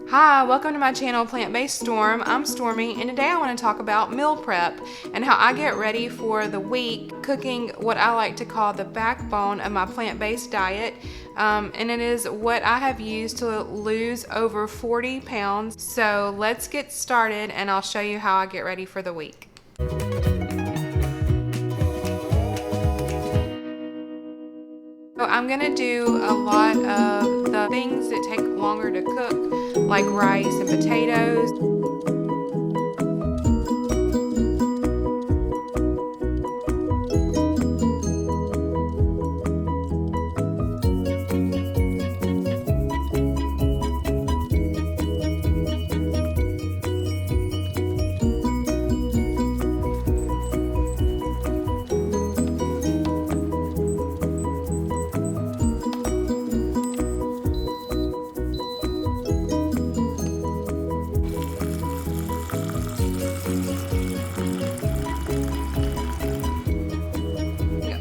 Hi, welcome to my channel Plant-Based Storm. I'm Stormy, and today I want to talk about meal prep and how I get ready for the week cooking what I like to call the backbone of my plant-based diet. And it is what I have used to lose over 40 pounds. So let's get started and I'll show you how I get ready for the week. So I'm gonna do a lot of the things that take longer to cook, like rice and potatoes.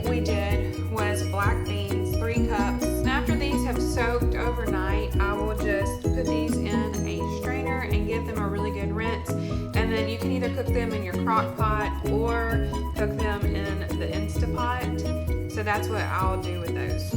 We did was black beans, 3 cups. And after these have soaked overnight, I will just put these in a strainer and give them a really good rinse. And then you can either cook them in your crock pot or cook them in the Instapot. So that's what I'll do with those.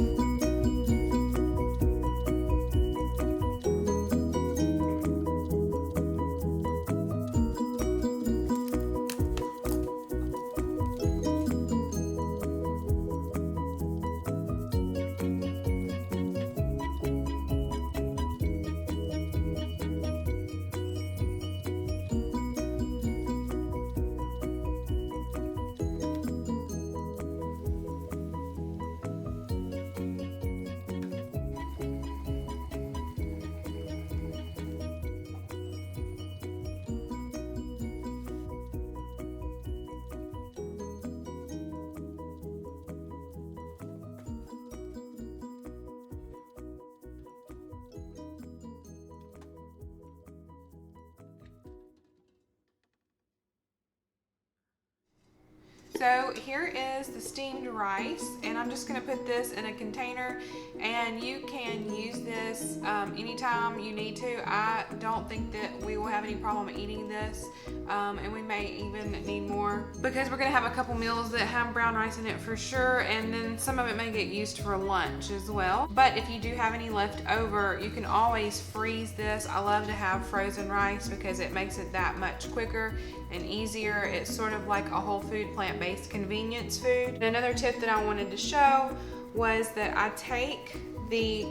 So here is the steamed rice, and I'm just going to put this in a container, and you can use this anytime you need to. I don't think that we will have any problem eating this, and we may even need more because we're going to have a couple meals that have brown rice in it for sure, and then some of it may get used for lunch as well. But if you do have any left over, you can always freeze this. I love to have frozen rice because it makes it that much quicker and easier. It's sort of like a whole food plant-based convenience food. And another tip that I wanted to show was that I take the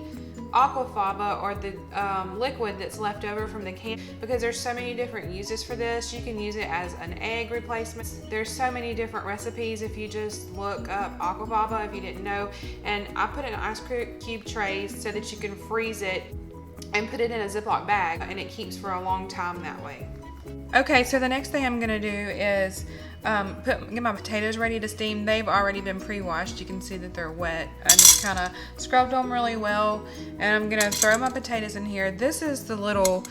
aquafaba, or the liquid that's left over from the can, because there's so many different uses for this. You can use it as an egg replacement. There's so many different recipes if you just look up aquafaba if you didn't know. And I put it in ice cube trays so that you can freeze it and put it in a Ziploc bag, and it keeps for a long time that way. Okay, so the next thing I'm gonna do is get my potatoes ready to steam. They've already been pre-washed. You can see that they're wet. I just kind of scrubbed them really well, and I'm gonna throw my potatoes in here. This is the little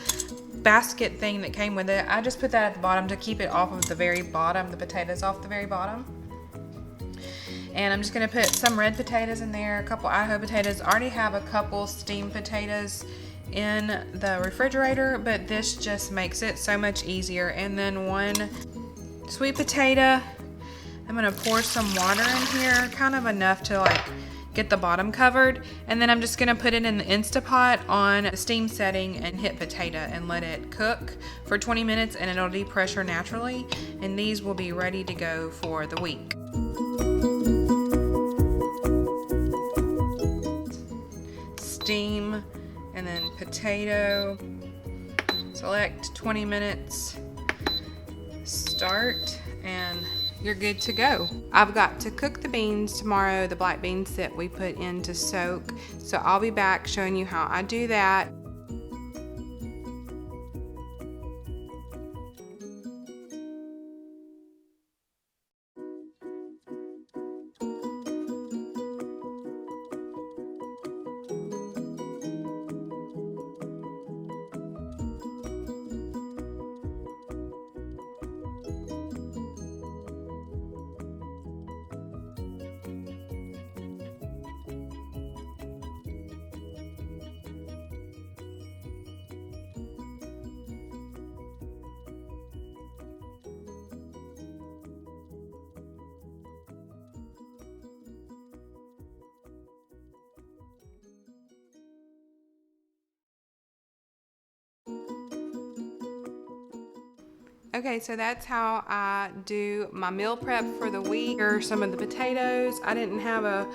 basket thing that came with it. I just put that at the bottom to keep it off of the very bottom, the potatoes off the very bottom. And I'm just gonna put some red potatoes in there, a couple Idaho potatoes. I already have a couple steamed potatoes in the refrigerator, but this just makes it so much easier. And then 1 sweet potato. I'm gonna pour some water in here, kind of enough to like get the bottom covered. And then I'm just gonna put it in the Instapot on a steam setting and hit potato and let it cook for 20 minutes, and it'll depressure naturally. And these will be ready to go for the week. Steam, and then potato, select 20 minutes, start, and you're good to go. I've got to cook the beans tomorrow, the black beans that we put in to soak. So I'll be back showing you how I do that. Okay, so that's how I do my meal prep for the week. Here are some of the potatoes. I didn't have a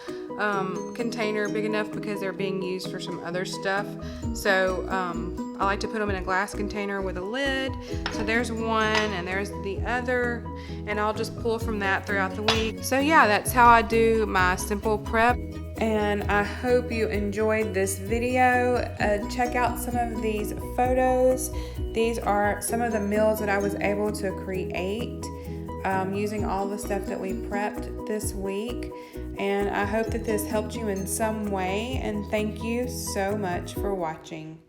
container big enough because they're being used for some other stuff. So I like to put them in a glass container with a lid. So there's one and there's the other, and I'll just pull from that throughout the week. So yeah, that's how I do my simple prep. And I hope you enjoyed this video. Check out some of these photos. These are some of the meals that I was able to create using all the stuff that we prepped this week. And I hope that this helped you in some way. And thank you so much for watching.